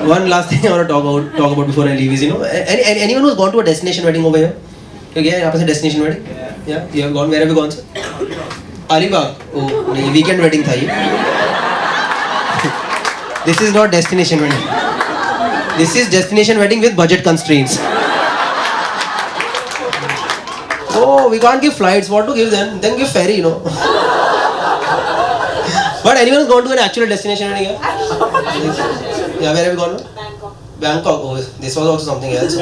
One last thing I want to talk about before I leave is, anyone who's gone to a destination wedding over here? क्या है यहाँ पे से destination wedding? Yeah, you have gone. Where have you gone, sir? Alibag. Oh, नहीं, weekend wedding था ये. This is not destination wedding. This is destination wedding with budget constraints. Oh, we can't give flights. What to give then? Then give ferry, But anyone who's gone to an actual destination wedding? Yeah, where have you gone? Bangkok. Oh, this was also something else.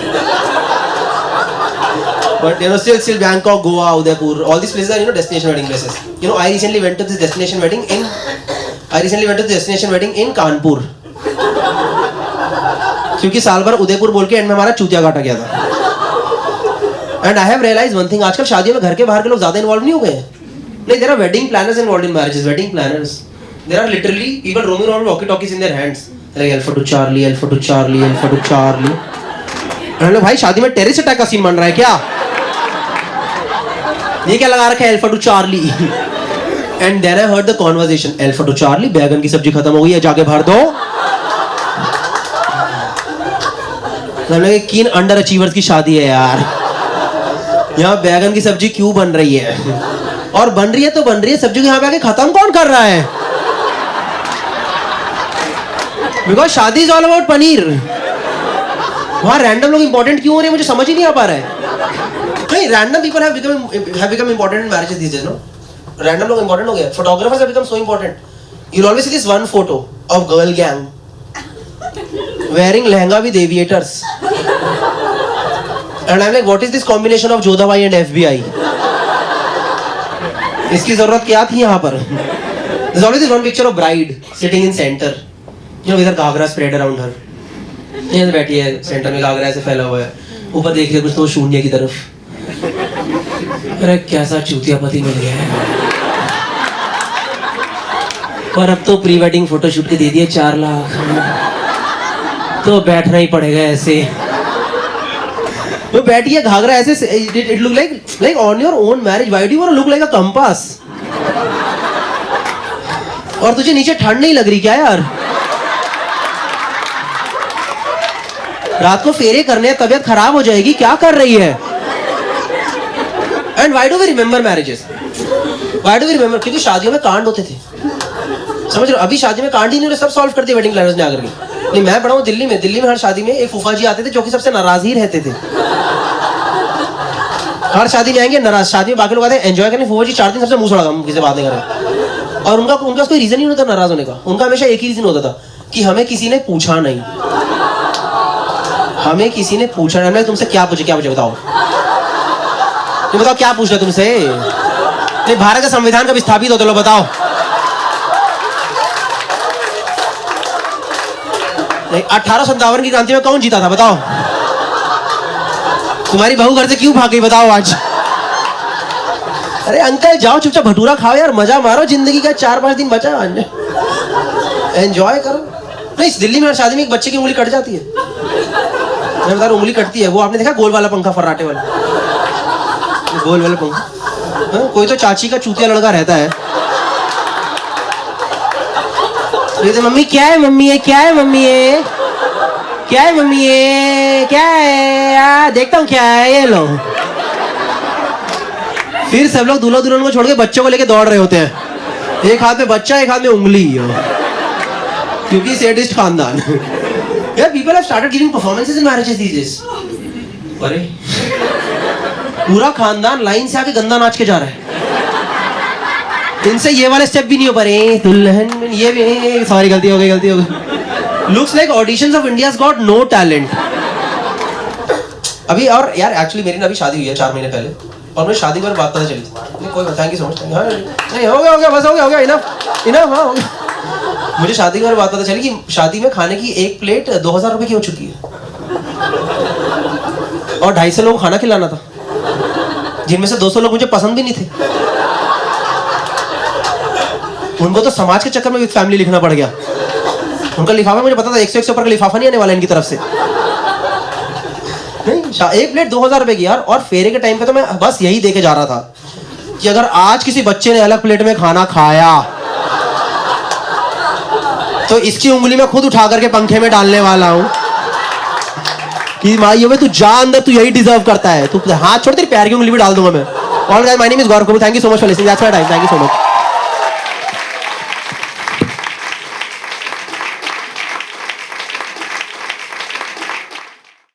But still Bangkok, Goa, Udaipur, all these places are destination wedding places. I recently went to this destination wedding in Kanpur. क्योंकि साल भर उदयपुर बोल के and में हमारा चूतिया काटा गया था. And I have realized one thing, आजकल शादियों में घर के बाहर के लोग ज्यादा इन्वॉल्व नहीं हो गए हैं. नहीं, there are wedding planners involved in marriages. Wedding planners. There are literally people roaming around with walkie-talkies in their hands. Like Alpha to Charlie, Alpha to Charlie, Alpha to Charlie. And भाई शादी में terrorist attack का scene बन रहा है क्या? ये क्या लगा रखा है Alpha to Charlie? And then I heard the conversation. Alpha to Charlie, बैगन की सब्जी खत्म हो गई है, जाके भर दो. किन अंडर अचीवर्स की शादी है यार. यहाँ बैगन की सब्जी क्यों बन रही है? और बन रही है तो बन रही है, सब्जी को यहाँ पे आके खत्म कौन कर रहा है? बिकॉज शादी इज ऑल अबाउट पनीर. वहाँ रैंडम लोग इंपॉर्टेंट क्यों हो रहे हैं, मुझे समझ ही नहीं आ पा रहा है. नहीं, random people have become important in marriages these days, random लोग इंपॉर्टेंट हो गए. Photographers have become so important. You will always see this one photo of girl gang wearing lehenga with aviators. And I'm like, what is this combination of Jodhavai and FBI? इसकी जरूरत क्या थी यहाँ पर? There's always this one picture of bride sitting in center, with her Ghaghara spread around her. यहाँ बैठी है centre में, घाघरा ऐसे फैला हुआ है, ऊपर देख रहे कुछ तो शून्य की तरफ. अरे कैसा चूतिया पति मिल गया है. और अब तो प्री वेडिंग फोटोशूट के दे दिए 4 लाख. तो बैठना ही पड़ेगा ऐसे. वो बैठी है घाघरा ऐसे. It look like on your own marriage. Why do you want to look like a compass? और तुझे नीचे ठंड नहीं लग रही क्या यार? रात को फेरे करने, तबीयत खराब हो जाएगी, क्या कर रही है? And why do we remember marriages? Why do we remember? क्योंकि शादियों में कांड होते थे, समझ रहे हो? अभी शादी में कांड ही नहीं होते, सब सॉल्व कर दिए वेडिंग प्लानर्स ने आकर के. नहीं, मैं पढ़ा हूँ दिल्ली में हर शादी में एक फूफा जी आते थे जो कि सबसे नाराज ही रहते थे. हर शादी में आएंगे नाराज. शादी में बाकी लोग आते हैं एंजॉय करने, फूफा जी 4 दिन सबसे मुंह छोड़ा, हम किसी बात नहीं कर रहे. और उनका कोई रीजन नहीं होता नाराज होने का. उनका हमेशा एक ही रीजन होता था कि हमें किसी ने पूछा नहीं. हमें किसी ने पूछा नहीं. तुमसे क्या पूछे बताओ. तुम बताओ क्या पूछ रहे तुमसे? नहीं, भारत का संविधान कब स्थापित होता, लो बताओ. 1857 की क्रांति में कौन जीता था बताओ? तुम्हारी बहू घर से क्यों भाग गई बताओ आज? अरे अंकल जाओ चुपचाप भटूरा खाओ यार, मजा मारो जिंदगी का. 4-5 दिन बचा, एंजॉय करो. नहीं, दिल्ली में हर शादी में एक बच्चे की उंगली कट जाती है. मैं बता रहा हूँ, उंगली कटती है. वो आपने देखा गोल वाला पंखा, फर्राटे वाला गोल वाला पंखा? कोई तो चाची का चूतिया लड़का रहता है. तो मम्मी क्या है, मम्मी है क्या है, मम्मी है क्या है, मम्मी है क्या है, देखता हूँ क्या है, ये लो. फिर सब लोग दूल्हा दुल्हन को छोड़ के बच्चों को लेके दौड़ रहे होते हैं. एक हाथ में बच्चा, एक हाथ में उंगली, क्योंकि सेडिस्ट खानदान. यार people have started giving performances in marriages these days. अरे पूरा खानदान लाइन से आके गंदा नाच के जा रहा है. इनसे ये वाले स्टेप भी नहीं हो पा रहे. दुल्हन ये भी, सॉरी गलती हो गई. Looks like auditions of India's got no talent. अभी और यार एक्चुअली मेरी ना अभी शादी हुई है 4 महीने पहले, और मुझे शादी पर बात पता चली. नहीं कोई, थैंक यू सो मच. नहीं हो गया बस, हो गया इनफ. हाँ हो गया. मुझे शादी के बारे में बात पता चली कि शादी में खाने की एक प्लेट 2000 रुपए की हो चुकी है, और 250 लोग खाना खिलाना था, जिनमें से 200 लोग मुझे पसंद भी नहीं थे. उनको तो समाज के चक्कर में विद फैमिली लिखना पड़ गया. उनका लिफाफा मुझे पता था 100 ऊपर का लिफाफा नहीं आने वाला इनकी तरफ से. नहीं, एक प्लेट 2000 रुपए की यार. और फेरे के टाइम पे तो मैं बस यही देखे जा रहा था कि अगर आज किसी बच्चे ने अलग प्लेट में खाना खाया तो इसकी उंगली में खुद उठा करके पंखे में डालने वाला हूं कि माँ ये तू जा अंदर, तू यही डिजर्व करता है, तू हाथ छोड़, तेरी पैर की उंगली भी डाल दूंगा मैं। All guys, my name is Gaurav Kapoor, thank you so much for listening, that's my time, thank you so much.